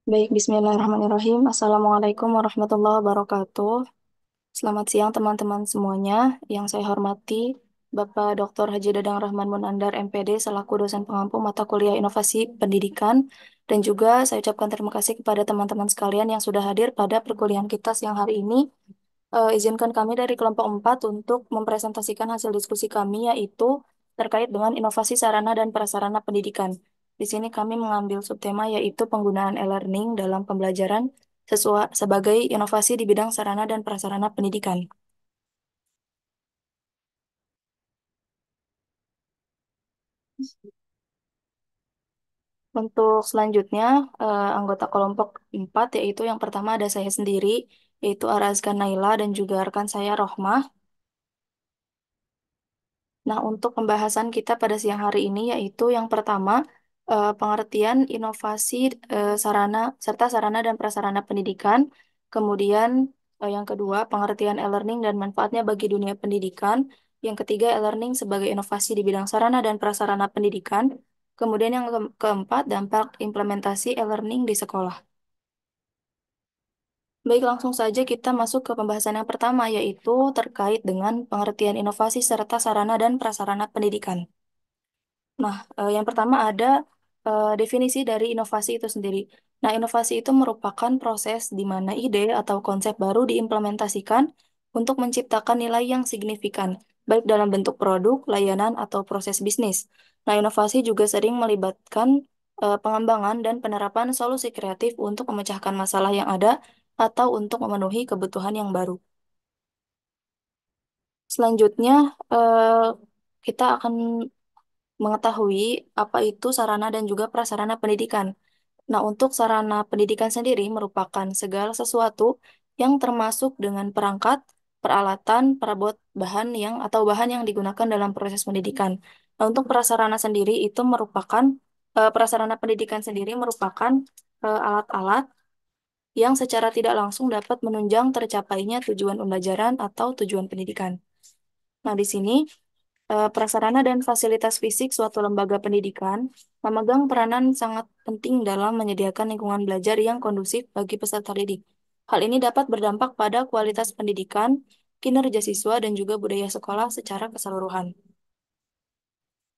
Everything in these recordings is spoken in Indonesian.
Baik, bismillahirrahmanirrahim. Assalamualaikum warahmatullahi wabarakatuh. Selamat siang teman-teman semuanya. Yang saya hormati Bapak Dr. Haji Dadang Rahman Munandar MPD selaku dosen pengampu mata kuliah Inovasi Pendidikan. Dan juga saya ucapkan terima kasih kepada teman-teman sekalian yang sudah hadir pada perkuliahan kita siang hari ini. Izinkan kami dari kelompok 4 untuk mempresentasikan hasil diskusi kami, yaitu terkait dengan inovasi sarana dan prasarana pendidikan. Di sini kami mengambil subtema yaitu penggunaan e-learning dalam pembelajaran sesuai sebagai inovasi di bidang sarana dan prasarana pendidikan. Untuk selanjutnya, anggota kelompok 4 yaitu yang pertama ada saya sendiri, yaitu Arazkan Naila dan juga rekan saya Rohmah. Nah, untuk pembahasan kita pada siang hari ini yaitu yang pertama, pengertian inovasi sarana serta sarana dan prasarana pendidikan. Kemudian yang kedua, pengertian e-learning dan manfaatnya bagi dunia pendidikan. Yang ketiga, e-learning sebagai inovasi di bidang sarana dan prasarana pendidikan. Kemudian yang keempat, dampak implementasi e-learning di sekolah. Baik, langsung saja kita masuk ke pembahasan yang pertama, yaitu terkait dengan pengertian inovasi serta sarana dan prasarana pendidikan. Nah, yang pertama ada definisi dari inovasi itu sendiri. Nah, inovasi itu merupakan proses di mana ide atau konsep baru diimplementasikan untuk menciptakan nilai yang signifikan, baik dalam bentuk produk, layanan, atau proses bisnis. Nah, inovasi juga sering melibatkan pengembangan dan penerapan solusi kreatif untuk memecahkan masalah yang ada atau untuk memenuhi kebutuhan yang baru. Selanjutnya, eh, kita akan mengetahui apa itu sarana dan juga prasarana pendidikan. Nah, untuk sarana pendidikan sendiri merupakan segala sesuatu yang termasuk dengan perangkat, peralatan, perabot bahan yang atau bahan yang digunakan dalam proses pendidikan. Nah, untuk prasarana sendiri itu merupakan prasarana pendidikan sendiri merupakan alat-alat yang secara tidak langsung dapat menunjang tercapainya tujuan pembelajaran atau tujuan pendidikan. Nah, di sini prasarana dan fasilitas fisik suatu lembaga pendidikan memegang peranan sangat penting dalam menyediakan lingkungan belajar yang kondusif bagi peserta didik. Hal ini dapat berdampak pada kualitas pendidikan, kinerja siswa, dan juga budaya sekolah secara keseluruhan.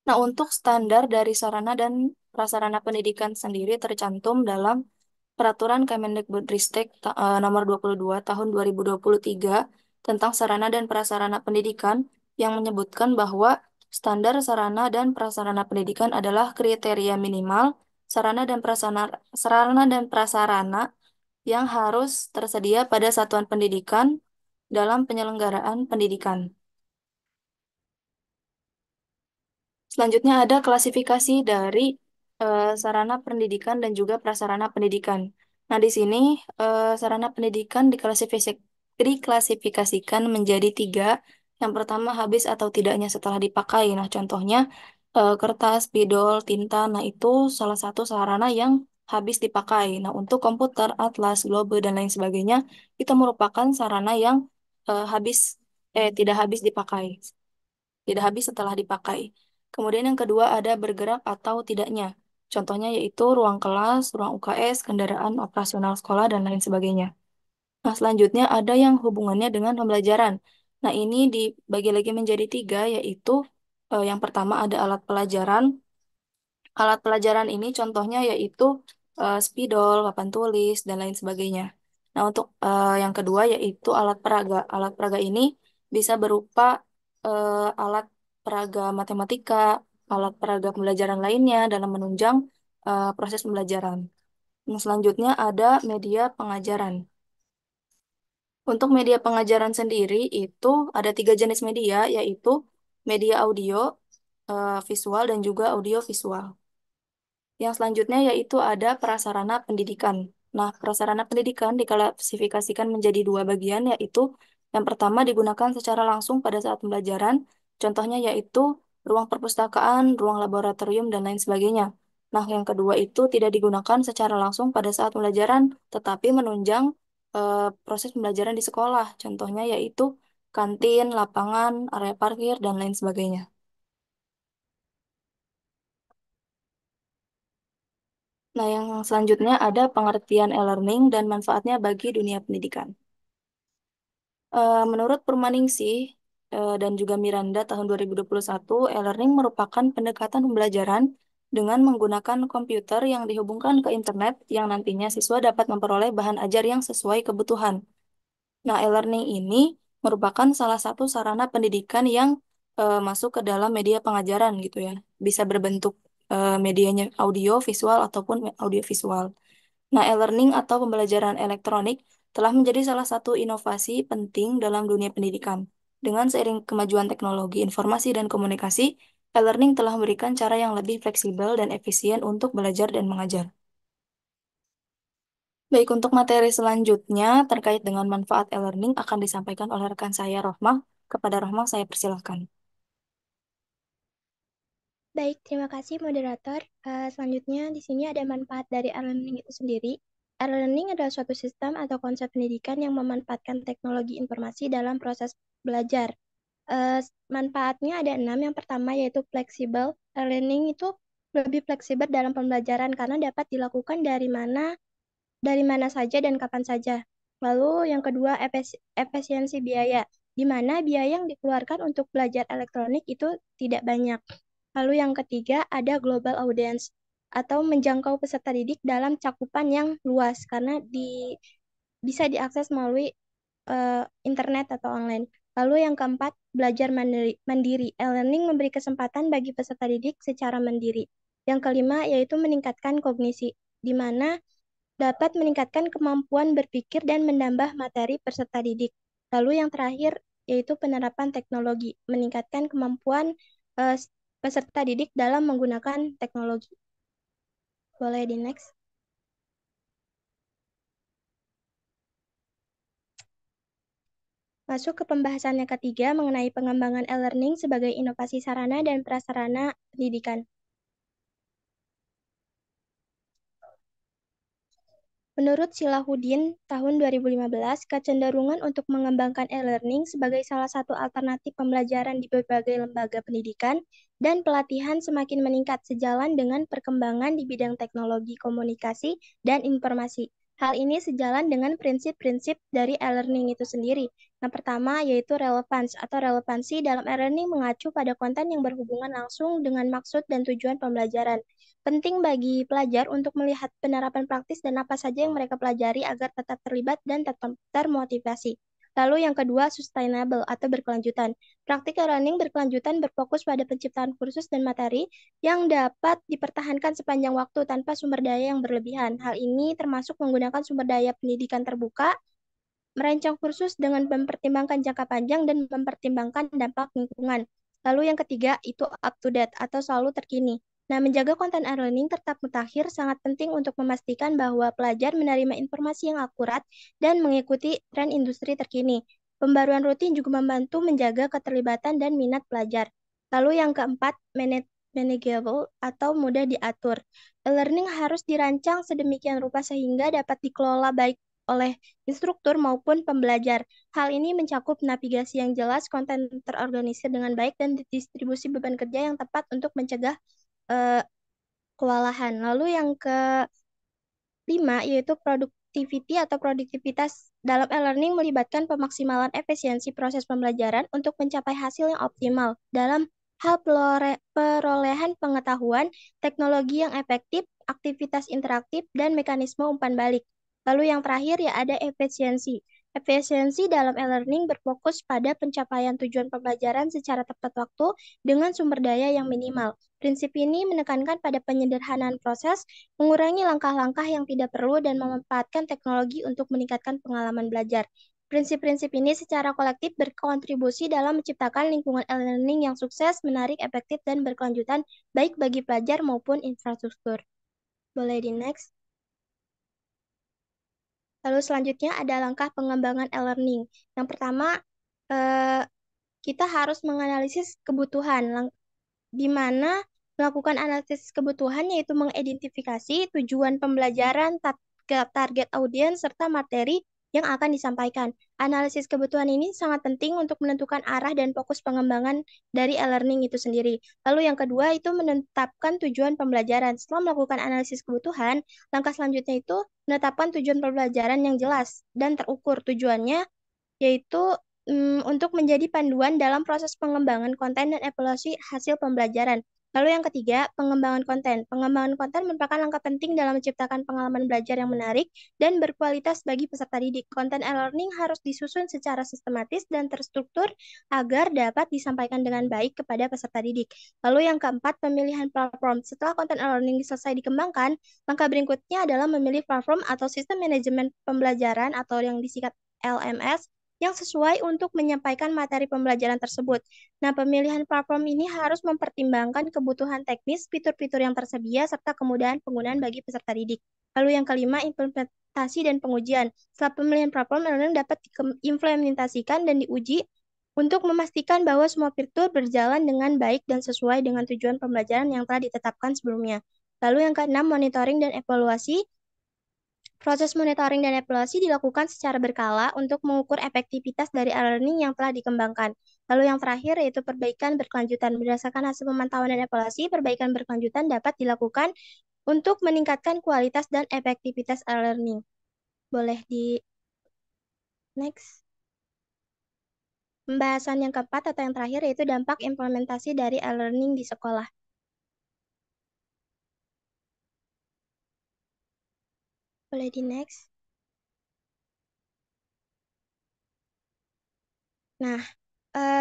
Nah, untuk standar dari sarana dan prasarana pendidikan sendiri tercantum dalam Peraturan Kemendikbudristek nomor 22 tahun 2023 tentang sarana dan prasarana pendidikan yang menyebutkan bahwa standar sarana dan prasarana pendidikan adalah kriteria minimal sarana dan prasarana yang harus tersedia pada satuan pendidikan dalam penyelenggaraan pendidikan. Selanjutnya ada klasifikasi dari sarana pendidikan dan juga prasarana pendidikan. Nah, di sini sarana pendidikan diklasifikasikan menjadi tiga. Yang pertama, habis atau tidaknya setelah dipakai. Nah, contohnya kertas, spidol, tinta. Nah, itu salah satu sarana yang habis dipakai. Nah, untuk komputer, atlas, globe, dan lain sebagainya, itu merupakan sarana yang tidak habis dipakai, tidak habis setelah dipakai. Kemudian yang kedua ada bergerak atau tidaknya. Contohnya yaitu ruang kelas, ruang UKS, kendaraan operasional sekolah, dan lain sebagainya. Nah, selanjutnya ada yang hubungannya dengan pembelajaran. Nah, ini dibagi lagi menjadi tiga, yaitu yang pertama ada alat pelajaran. Alat pelajaran ini contohnya yaitu spidol, papan tulis, dan lain sebagainya. Nah, untuk yang kedua yaitu alat peraga. Alat peraga ini bisa berupa alat peraga matematika, alat peraga pembelajaran lainnya dalam menunjang proses pembelajaran. Nah, selanjutnya ada media pengajaran. Untuk media pengajaran sendiri itu ada tiga jenis media, yaitu media audio, visual, dan juga audio visual. Yang selanjutnya yaitu ada prasarana pendidikan. Nah, prasarana pendidikan diklasifikasikan menjadi dua bagian, yaitu yang pertama digunakan secara langsung pada saat pembelajaran, contohnya yaitu ruang perpustakaan, ruang laboratorium, dan lain sebagainya. Nah, yang kedua itu tidak digunakan secara langsung pada saat pembelajaran, tetapi menunjang proses pembelajaran di sekolah, contohnya yaitu kantin, lapangan, area parkir, dan lain sebagainya. 。 . 。 . 。 . 。 . 。 . 。 . 。 . 。 . 。 . 。 . 。 . 。 . 。 . 。 . 。 . 。 . 。 . 。 . 。 . 。 . 。 . 。 . 。 . 。 . 。 . 。 . 。 . 「Nah, yang selanjutnya ada pengertian e-learning dan manfaatnya bagi dunia pendidikan. Menurut Purmaningsih dan juga Miranda tahun 2021, e-learning merupakan pendekatan pembelajaran dengan menggunakan komputer yang dihubungkan ke internet yang nantinya siswa dapat memperoleh bahan ajar yang sesuai kebutuhan. Nah, e-learning ini merupakan salah satu sarana pendidikan yang masuk ke dalam media pengajaran gitu ya. Bisa berbentuk medianya audio, visual, ataupun audio visual. Nah, e-learning atau pembelajaran elektronik telah menjadi salah satu inovasi penting dalam dunia pendidikan. Dengan seiring kemajuan teknologi informasi dan komunikasi, e-learning telah memberikan cara yang lebih fleksibel dan efisien untuk belajar dan mengajar. Baik, untuk materi selanjutnya terkait dengan manfaat e-learning akan disampaikan oleh rekan saya, Rohmah. Kepada Rohmah, saya persilahkan. Baik, terima kasih moderator. Selanjutnya di sini ada manfaat dari e-learning itu sendiri. E-learning adalah suatu sistem atau konsep pendidikan yang memanfaatkan teknologi informasi dalam proses belajar. Manfaatnya ada 6. Yang pertama yaitu fleksibel. E-learning itu lebih fleksibel dalam pembelajaran karena dapat dilakukan dari mana saja dan kapan saja. Lalu yang kedua, efisiensi biaya, di mana biaya yang dikeluarkan untuk belajar elektronik itu tidak banyak. Lalu yang ketiga, ada global audience, atau menjangkau peserta didik dalam cakupan yang luas, karena bisa diakses melalui internet atau online. Lalu yang keempat, belajar mandiri. E-learning memberi kesempatan bagi peserta didik secara mandiri. Yang kelima, yaitu meningkatkan kognisi, di mana dapat meningkatkan kemampuan berpikir dan menambah materi peserta didik. Lalu yang terakhir yaitu penerapan teknologi, meningkatkan kemampuan eh, peserta didik dalam menggunakan teknologi. Boleh di next. Masuk ke pembahasan yang ketiga mengenai pengembangan e-learning sebagai inovasi sarana dan prasarana pendidikan. Menurut Silahuddin tahun 2015, kecenderungan untuk mengembangkan e-learning sebagai salah satu alternatif pembelajaran di berbagai lembaga pendidikan dan pelatihan semakin meningkat sejalan dengan perkembangan di bidang teknologi komunikasi dan informasi. Hal ini sejalan dengan prinsip-prinsip dari e-learning itu sendiri. Yang pertama yaitu relevance atau relevansi dalam e-learning mengacu pada konten yang berhubungan langsung dengan maksud dan tujuan pembelajaran. Penting bagi pelajar untuk melihat penerapan praktis dan apa saja yang mereka pelajari agar tetap terlibat dan tetap termotivasi. Lalu yang kedua, sustainable atau berkelanjutan. Practical learning berkelanjutan berfokus pada penciptaan kursus dan materi yang dapat dipertahankan sepanjang waktu tanpa sumber daya yang berlebihan. Hal ini termasuk menggunakan sumber daya pendidikan terbuka, merancang kursus dengan mempertimbangkan jangka panjang dan mempertimbangkan dampak lingkungan. Lalu yang ketiga itu up to date atau selalu terkini. Nah, menjaga konten e-learning tetap mutakhir sangat penting untuk memastikan bahwa pelajar menerima informasi yang akurat dan mengikuti tren industri terkini. Pembaruan rutin juga membantu menjaga keterlibatan dan minat pelajar. Lalu yang keempat, manageable atau mudah diatur. E-learning harus dirancang sedemikian rupa sehingga dapat dikelola baik oleh instruktur maupun pembelajar. Hal ini mencakup navigasi yang jelas, konten terorganisir dengan baik, dan distribusi beban kerja yang tepat untuk mencegah eh, kewalahan. Lalu yang kelima yaitu productivity atau produktivitas dalam e-learning melibatkan pemaksimalan efisiensi proses pembelajaran untuk mencapai hasil yang optimal dalam hal perolehan pengetahuan, teknologi yang efektif, aktivitas interaktif, dan mekanisme umpan balik. Lalu yang terakhir ya ada efisiensi. Efisiensi dalam e-learning berfokus pada pencapaian tujuan pembelajaran secara tepat waktu dengan sumber daya yang minimal. Prinsip ini menekankan pada penyederhanaan proses, mengurangi langkah-langkah yang tidak perlu, dan memanfaatkan teknologi untuk meningkatkan pengalaman belajar. Prinsip-prinsip ini secara kolektif berkontribusi dalam menciptakan lingkungan e-learning yang sukses, menarik, efektif, dan berkelanjutan, baik bagi pelajar maupun infrastruktur. Boleh di next. Lalu selanjutnya ada langkah pengembangan e-learning. Yang pertama, eh, kita harus menganalisis kebutuhan, di mana melakukan analisis kebutuhan yaitu mengidentifikasi tujuan pembelajaran, target audiens, serta materi yang akan disampaikan. Analisis kebutuhan ini sangat penting untuk menentukan arah dan fokus pengembangan dari e-learning itu sendiri. Lalu yang kedua itu menetapkan tujuan pembelajaran. Setelah melakukan analisis kebutuhan, langkah selanjutnya itu menetapkan tujuan pembelajaran yang jelas dan terukur. Tujuannya yaitu untuk menjadi panduan dalam proses pengembangan konten dan evaluasi hasil pembelajaran. Lalu yang ketiga, pengembangan konten. Pengembangan konten merupakan langkah penting dalam menciptakan pengalaman belajar yang menarik dan berkualitas bagi peserta didik. Konten e-learning harus disusun secara sistematis dan terstruktur agar dapat disampaikan dengan baik kepada peserta didik. Lalu yang keempat, pemilihan platform. Setelah konten e-learning selesai dikembangkan, langkah berikutnya adalah memilih platform atau sistem manajemen pembelajaran atau yang disingkat LMS yang sesuai untuk menyampaikan materi pembelajaran tersebut. Nah, pemilihan platform ini harus mempertimbangkan kebutuhan teknis, fitur-fitur yang tersedia, serta kemudahan penggunaan bagi peserta didik. Lalu yang kelima, implementasi dan pengujian. Setelah pemilihan platform, learning dapat diimplementasikan dan diuji untuk memastikan bahwa semua fitur berjalan dengan baik dan sesuai dengan tujuan pembelajaran yang telah ditetapkan sebelumnya. Lalu yang keenam, monitoring dan evaluasi. Proses monitoring dan evaluasi dilakukan secara berkala untuk mengukur efektivitas dari e-learning yang telah dikembangkan. Lalu yang terakhir yaitu perbaikan berkelanjutan. Berdasarkan hasil pemantauan dan evaluasi, perbaikan berkelanjutan dapat dilakukan untuk meningkatkan kualitas dan efektivitas e-learning. Boleh di next. Pembahasan yang keempat atau yang terakhir yaitu dampak implementasi dari e-learning di sekolah. Boleh di next. Nah,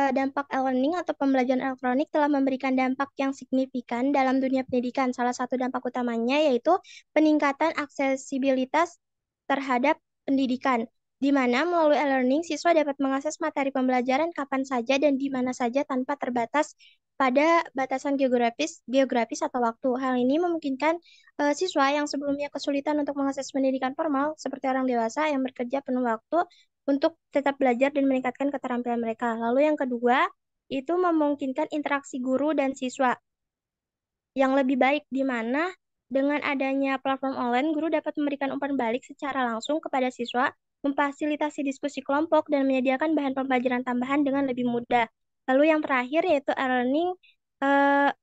dampak e-learning atau pembelajaran elektronik telah memberikan dampak yang signifikan dalam dunia pendidikan. Salah satu dampak utamanya yaitu peningkatan aksesibilitas terhadap pendidikan, di mana melalui e-learning siswa dapat mengakses materi pembelajaran kapan saja dan di mana saja tanpa terbatas pada batasan geografis atau waktu. Hal ini memungkinkan siswa yang sebelumnya kesulitan untuk mengakses pendidikan formal seperti orang dewasa yang bekerja penuh waktu untuk tetap belajar dan meningkatkan keterampilan mereka. Lalu yang kedua, itu memungkinkan interaksi guru dan siswa yang lebih baik, di mana dengan adanya platform online, guru dapat memberikan umpan balik secara langsung kepada siswa, memfasilitasi diskusi kelompok, dan menyediakan bahan pembelajaran tambahan dengan lebih mudah. Lalu yang terakhir yaitu e-learning eh,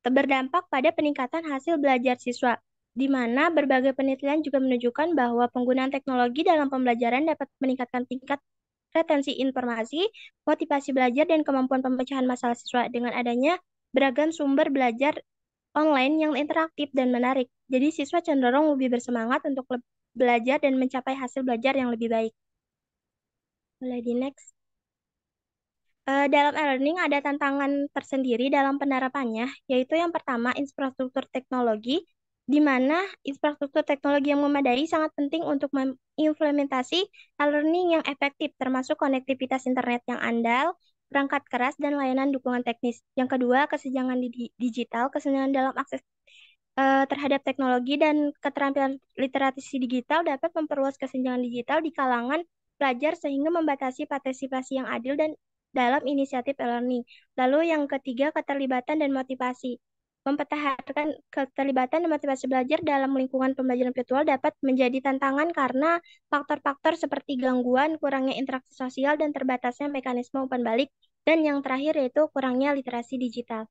berdampak pada peningkatan hasil belajar siswa, di mana berbagai penelitian juga menunjukkan bahwa penggunaan teknologi dalam pembelajaran dapat meningkatkan tingkat retensi informasi, motivasi belajar, dan kemampuan pemecahan masalah siswa dengan adanya beragam sumber belajar online yang interaktif dan menarik. Jadi siswa cenderung lebih bersemangat untuk belajar dan mencapai hasil belajar yang lebih baik. Boleh di next. Dalam e-learning ada tantangan tersendiri dalam penerapannya, yaitu yang pertama infrastruktur teknologi, di mana infrastruktur teknologi yang memadai sangat penting untuk mengimplementasi e-learning yang efektif, termasuk konektivitas internet yang andal, perangkat keras, dan layanan dukungan teknis. Yang kedua, kesenjangan digital, kesenjangan dalam akses terhadap teknologi dan keterampilan literasi digital dapat memperluas kesenjangan digital di kalangan pelajar sehingga membatasi partisipasi yang adil dan dalam inisiatif e-learning. Lalu yang ketiga, keterlibatan dan motivasi. Mempertahankan keterlibatan dan motivasi belajar dalam lingkungan pembelajaran virtual dapat menjadi tantangan karena faktor-faktor seperti gangguan, kurangnya interaksi sosial, dan terbatasnya mekanisme umpan balik. Dan yang terakhir yaitu kurangnya literasi digital.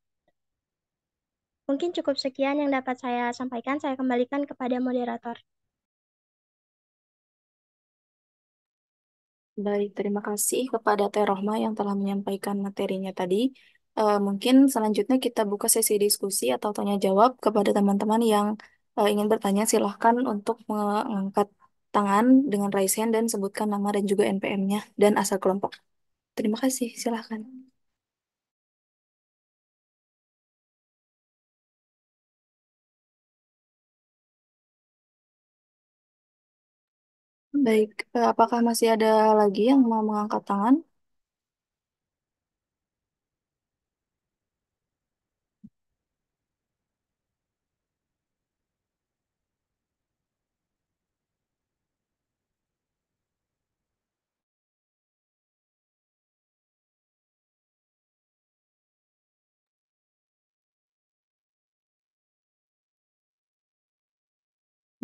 Mungkin cukup sekian yang dapat saya sampaikan. Saya kembalikan kepada moderator. Baik, terima kasih kepada Teh Rohma yang telah menyampaikan materinya tadi. Mungkin selanjutnya kita buka sesi diskusi atau tanya jawab kepada teman-teman yang ingin bertanya. Silahkan untuk mengangkat tangan dengan raise hand dan sebutkan nama dan juga NPM-nya dan asal kelompok. Terima kasih, silahkan. Baik, apakah masih ada lagi yang mau mengangkat tangan?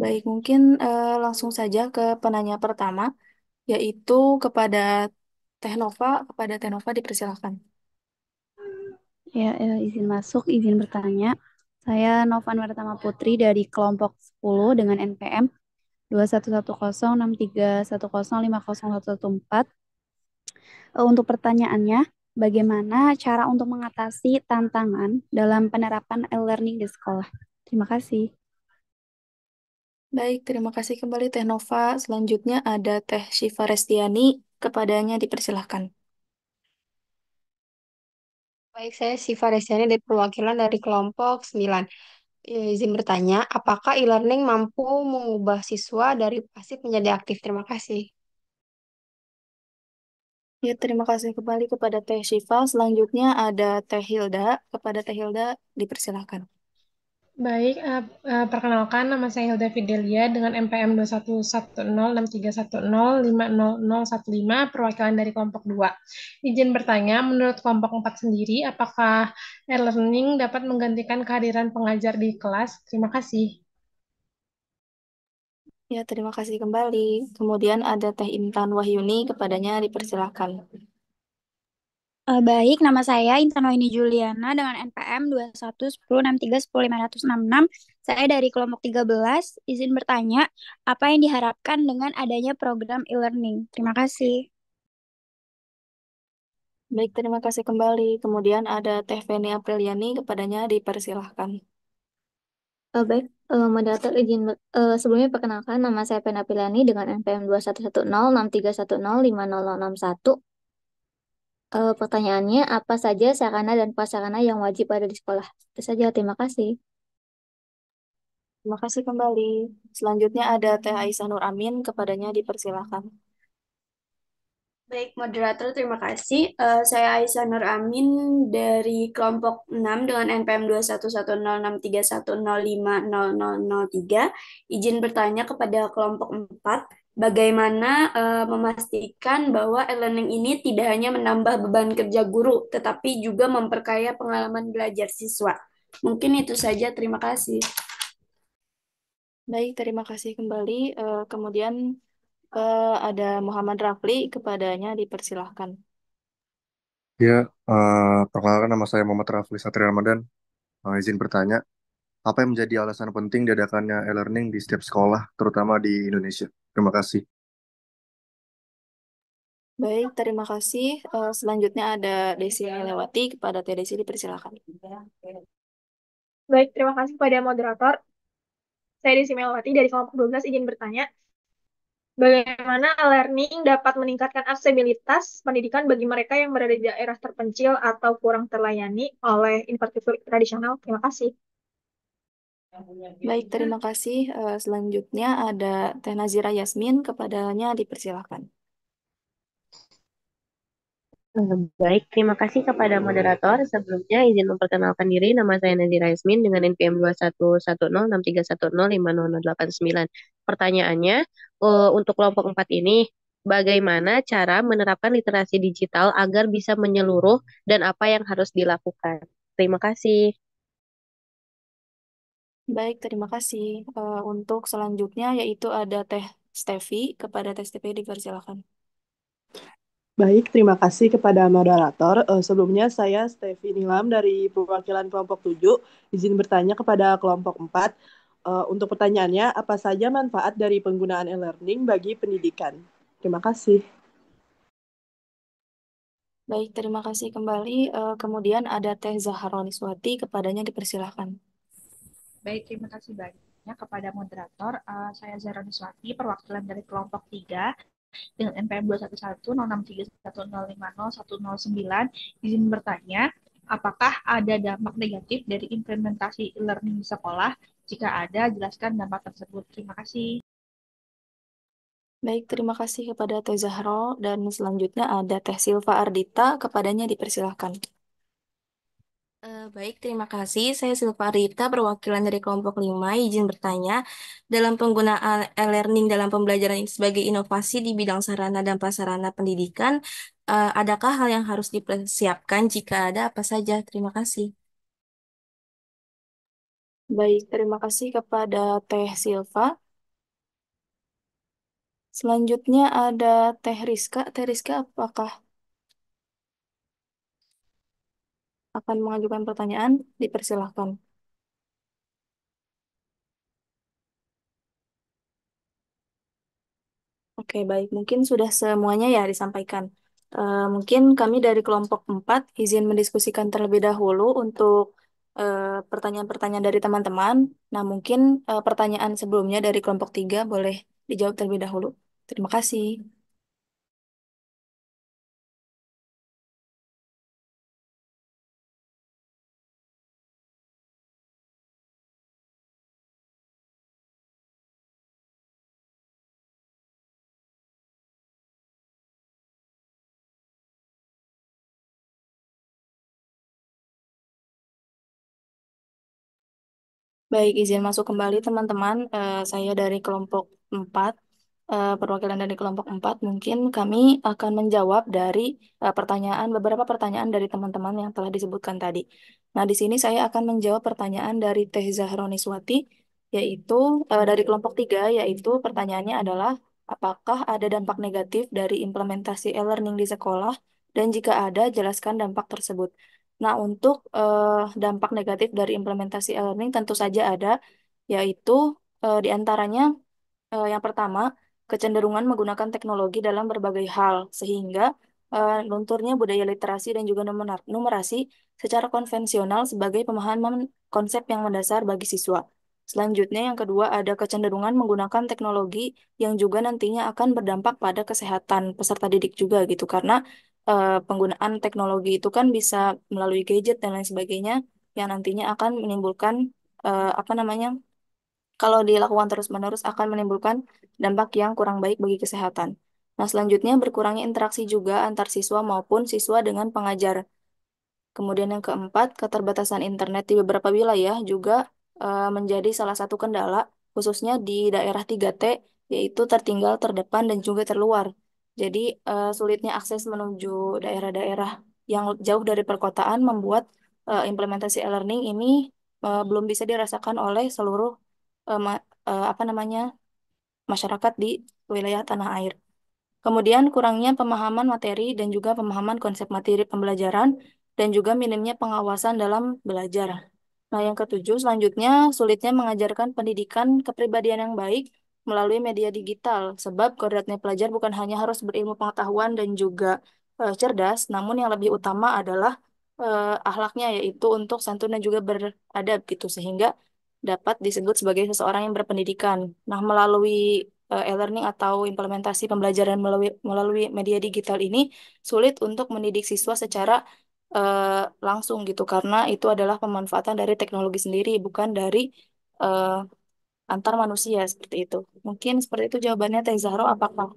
Baik, mungkin langsung saja ke penanya pertama, yaitu kepada Teh Nova. Kepada Teh Nova dipersilahkan. Ya, izin masuk, izin bertanya. Saya Novan Wertama Putri dari kelompok 10 dengan NPM 211063105014. Untuk pertanyaannya, bagaimana cara untuk mengatasi tantangan dalam penerapan e-learning di sekolah? Terima kasih. Baik, terima kasih kembali Teh Nova. Selanjutnya ada Teh Syifa Restiani. Kepadanya dipersilahkan. Baik, saya Siva Resiani dari perwakilan dari kelompok 9. Izin bertanya, apakah e-learning mampu mengubah siswa dari pasif menjadi aktif? Terima kasih. Ya, terima kasih kembali kepada Teh Syifa. Selanjutnya ada Teh Hilda. Kepada Teh Hilda dipersilahkan. Baik, perkenalkan nama saya Hilda Fidelia dengan NPM 21106310500015 perwakilan dari kelompok 2. Izin bertanya, menurut kelompok 4 sendiri, apakah e-learning dapat menggantikan kehadiran pengajar di kelas? Terima kasih. Ya, terima kasih kembali. Kemudian ada Teh Intan Wahyuni. Kepadanya dipersilahkan. Baik, nama saya Intan Wahyuni Juliana dengan NPM 211063105566. Saya dari kelompok 13. Izin bertanya, apa yang diharapkan dengan adanya program e-learning? Terima kasih. Baik, terima kasih kembali. Kemudian ada Teh Feni Apriliani. Kepadanya dipersilahkan. Baik, moderator izin sebelumnya perkenalkan nama saya Pena Pilani dengan NPM 21106310500061. Pertanyaannya apa saja sarana dan prasarana yang wajib ada di sekolah? Itu saja, terima kasih. Terima kasih kembali. Selanjutnya ada Teh Aisyah Nur Amin. Kepadanya dipersilahkan. Baik, moderator, terima kasih. Saya Aisyah Nur Amin dari kelompok 6 dengan NPM 21106310500003. Izin bertanya kepada kelompok 4, bagaimana memastikan bahwa e-learning ini tidak hanya menambah beban kerja guru, tetapi juga memperkaya pengalaman belajar siswa. Mungkin itu saja, terima kasih. Baik, terima kasih kembali. Kemudian ada Muhammad Rafli. Kepadanya dipersilahkan. Ya, perkenalkan nama saya Muhammad Rafli Satria Ramadan. Izin bertanya, apa yang menjadi alasan penting diadakannya e-learning di setiap sekolah, terutama di Indonesia? Terima kasih. Baik, terima kasih. Selanjutnya ada Desi Lewati. Kepada Teh Desi dipersilahkan. Baik, terima kasih kepada moderator. Saya Desi Melawati dari kelompok 12 izin bertanya, bagaimana learning dapat meningkatkan aksesibilitas pendidikan bagi mereka yang berada di daerah terpencil atau kurang terlayani oleh infrastruktur tradisional? Terima kasih. Baik, terima kasih. Selanjutnya ada Teh Nazira Yasmin. Kepadanya dipersilahkan. Baik, terima kasih kepada moderator. Sebelumnya izin memperkenalkan diri, nama saya Nazira Yasmin dengan NPM 21106310500089. Pertanyaannya, untuk kelompok 4 ini, bagaimana cara menerapkan literasi digital agar bisa menyeluruh dan apa yang harus dilakukan? Terima kasih. Baik, terima kasih. Untuk selanjutnya yaitu ada Teh Stevi. Kepada Teh Stevi dipersilahkan. Baik, terima kasih kepada moderator. Sebelumnya saya Stevi Nilam dari perwakilan kelompok 7. Izin bertanya kepada kelompok 4. Untuk pertanyaannya, apa saja manfaat dari penggunaan e-learning bagi pendidikan? Terima kasih. Baik, terima kasih kembali. Kemudian ada Teh Zahra Niswati. Kepadanya dipersilahkan. Baik, terima kasih banyak kepada moderator. Saya Zahra Nuswati, perwakilan dari kelompok 3 dengan NPM 2110631050109. Izin bertanya, apakah ada dampak negatif dari implementasi e-learning di sekolah? Jika ada, jelaskan dampak tersebut. Terima kasih. Baik, terima kasih kepada Teh Zahro. Dan selanjutnya ada Teh Silva Ardita. Kepadanya dipersilahkan. Baik, terima kasih. Saya Silva Ardita, perwakilan dari kelompok 5. Izin bertanya, dalam penggunaan e-learning dalam pembelajaran ini sebagai inovasi di bidang sarana dan prasarana pendidikan, adakah hal yang harus dipersiapkan? Jika ada, apa saja? Terima kasih. Baik, terima kasih kepada Teh Silva. Selanjutnya ada Teh Rizka. Teh Rizka, apakah akan mengajukan pertanyaan? Dipersilahkan. Oke, baik. Mungkin sudah semuanya ya disampaikan. Mungkin kami dari kelompok 4 izin mendiskusikan terlebih dahulu untuk pertanyaan-pertanyaan dari teman-teman. Nah, mungkin pertanyaan sebelumnya dari kelompok 3 boleh dijawab terlebih dahulu. Terima kasih. Baik, izin masuk kembali teman-teman. Saya dari kelompok 4, perwakilan dari kelompok 4, mungkin kami akan menjawab dari beberapa pertanyaan dari teman-teman yang telah disebutkan tadi. Nah, di sini saya akan menjawab pertanyaan dari Teh Zahroniswati, yaitu dari kelompok 3, yaitu pertanyaannya adalah, apakah ada dampak negatif dari implementasi e-learning di sekolah? Dan jika ada, jelaskan dampak tersebut. Nah, untuk dampak negatif dari implementasi e-learning tentu saja ada, yaitu di antaranya yang pertama, kecenderungan menggunakan teknologi dalam berbagai hal, sehingga lunturnya budaya literasi dan juga numerasi secara konvensional sebagai pemahaman konsep yang mendasar bagi siswa. Selanjutnya, yang kedua, ada kecenderungan menggunakan teknologi yang juga nantinya akan berdampak pada kesehatan peserta didik juga gitu, karena penggunaan teknologi itu kan bisa melalui gadget dan lain sebagainya, yang nantinya akan menimbulkan apa namanya, kalau dilakukan terus-menerus akan menimbulkan dampak yang kurang baik bagi kesehatan. Nah, selanjutnya berkurangnya interaksi juga antar siswa maupun siswa dengan pengajar. Kemudian yang keempat, keterbatasan internet di beberapa wilayah juga menjadi salah satu kendala, khususnya di daerah 3T, yaitu tertinggal, terdepan, dan juga terluar. Jadi, sulitnya akses menuju daerah-daerah yang jauh dari perkotaan membuat implementasi e-learning ini belum bisa dirasakan oleh seluruh apa namanya masyarakat di wilayah tanah air. Kemudian kurangnya pemahaman materi dan juga pemahaman konsep materi pembelajaran dan juga minimnya pengawasan dalam belajar. Nah, yang ketujuh selanjutnya sulitnya mengajarkan pendidikan kepribadian yang baik melalui media digital sebab kodratnya pelajar bukan hanya harus berilmu pengetahuan dan juga cerdas, namun yang lebih utama adalah akhlaknya yaitu untuk santun dan juga beradab gitu sehingga dapat disebut sebagai seseorang yang berpendidikan. Nah, melalui e-learning atau implementasi pembelajaran melalui media digital ini sulit untuk mendidik siswa secara langsung gitu karena itu adalah pemanfaatan dari teknologi sendiri bukan dari eh, antar manusia seperti itu. Mungkin seperti itu jawabannya Teh Zahro. Apakah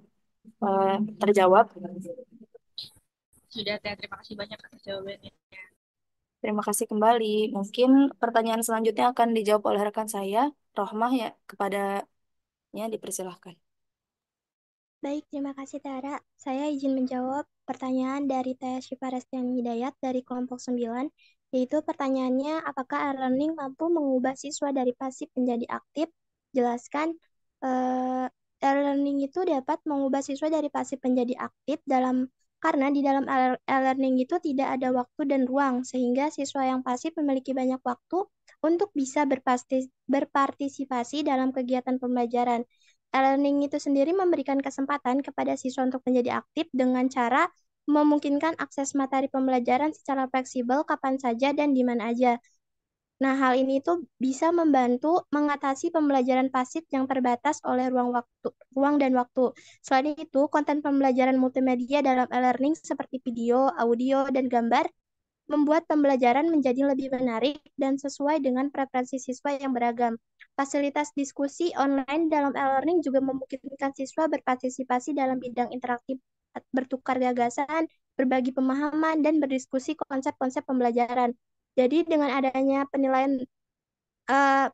eh, terjawab? Sudah, Teh. Terima kasih banyak atas jawabannya. Terima kasih kembali. Mungkin pertanyaan selanjutnya akan dijawab oleh rekan saya, Rohmah ya. Kepadanya dipersilahkan. Baik, terima kasih Tara. Saya izin menjawab pertanyaan dari Teh Syifa Restiani Hidayat dari kelompok 9, yaitu pertanyaannya, apakah e-learning mampu mengubah siswa dari pasif menjadi aktif? Jelaskan, e-learning itu dapat mengubah siswa dari pasif menjadi aktif karena di dalam e-learning itu tidak ada waktu dan ruang, sehingga siswa yang pasif memiliki banyak waktu untuk bisa berpartisipasi dalam kegiatan pembelajaran. E-learning itu sendiri memberikan kesempatan kepada siswa untuk menjadi aktif dengan cara memungkinkan akses materi pembelajaran secara fleksibel kapan saja dan di mana aja. Nah, hal ini tuh bisa membantu mengatasi pembelajaran pasif yang terbatas oleh ruang dan waktu. Selain itu, konten pembelajaran multimedia dalam e-learning seperti video, audio, dan gambar membuat pembelajaran menjadi lebih menarik dan sesuai dengan preferensi siswa yang beragam. Fasilitas diskusi online dalam e-learning juga memungkinkan siswa berpartisipasi dalam bidang interaktif, bertukar gagasan, berbagi pemahaman, dan berdiskusi konsep-konsep pembelajaran. Jadi dengan adanya penilaian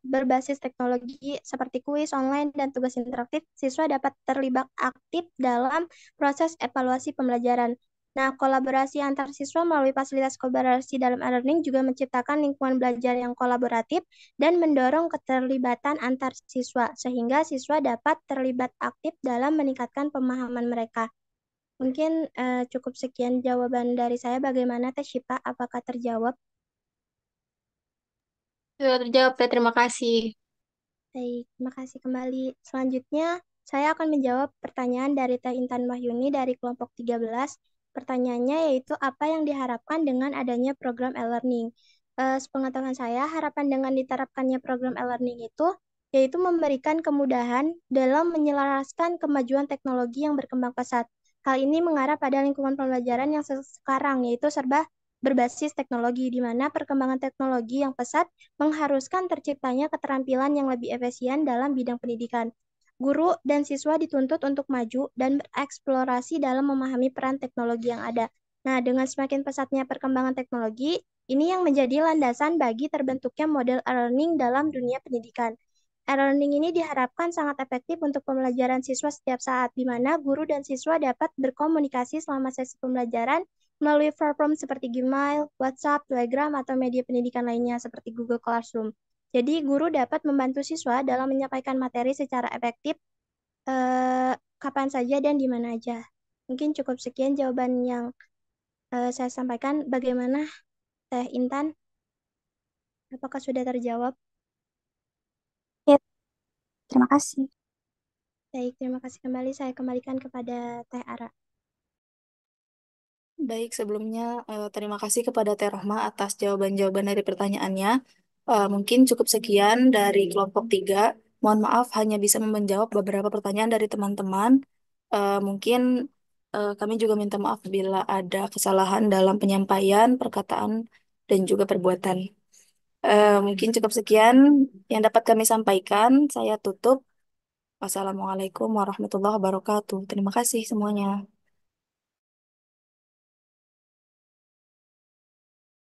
berbasis teknologi seperti kuis online dan tugas interaktif, siswa dapat terlibat aktif dalam proses evaluasi pembelajaran. Nah, kolaborasi antar siswa melalui fasilitas kolaborasi dalam e-learning juga menciptakan lingkungan belajar yang kolaboratif dan mendorong keterlibatan antar siswa, sehingga siswa dapat terlibat aktif dalam meningkatkan pemahaman mereka. Mungkin cukup sekian jawaban dari saya. Bagaimana Teh Syifa? Apakah terjawab? Sudah terjawab, Teh. Terima kasih. Baik, terima kasih kembali. Selanjutnya, saya akan menjawab pertanyaan dari Teh Intan Wahyuni dari kelompok 13. Pertanyaannya yaitu apa yang diharapkan dengan adanya program e-learning? Sepengetahuan saya, harapan dengan diterapkannya program e-learning itu yaitu memberikan kemudahan dalam menyelaraskan kemajuan teknologi yang berkembang pesat. Hal ini mengarah pada lingkungan pembelajaran yang sekarang, yaitu serba berbasis teknologi, di mana perkembangan teknologi yang pesat mengharuskan terciptanya keterampilan yang lebih efisien dalam bidang pendidikan. Guru dan siswa dituntut untuk maju dan bereksplorasi dalam memahami peran teknologi yang ada. Nah, dengan semakin pesatnya perkembangan teknologi, ini yang menjadi landasan bagi terbentuknya model e-learning dalam dunia pendidikan. E-learning ini diharapkan sangat efektif untuk pembelajaran siswa setiap saat, di mana guru dan siswa dapat berkomunikasi selama sesi pembelajaran melalui platform seperti Gmail, WhatsApp, Telegram, atau media pendidikan lainnya seperti Google Classroom. Jadi, guru dapat membantu siswa dalam menyampaikan materi secara efektif kapan saja dan di mana aja. Mungkin cukup sekian jawaban yang saya sampaikan. Bagaimana Teh Intan? Apakah sudah terjawab? Ya, terima kasih. Baik, terima kasih kembali. Saya kembalikan kepada Teh Ara. Baik, sebelumnya terima kasih kepada Teh Rohma atas jawaban-jawaban dari pertanyaannya. Mungkin cukup sekian dari kelompok 3. Mohon maaf hanya bisa menjawab beberapa pertanyaan dari teman-teman. Mungkin kami juga minta maaf bila ada kesalahan dalam penyampaian, perkataan, dan juga perbuatan. Mungkin cukup sekian yang dapat kami sampaikan. Saya tutup. Wassalamualaikum warahmatullahi wabarakatuh. Terima kasih semuanya.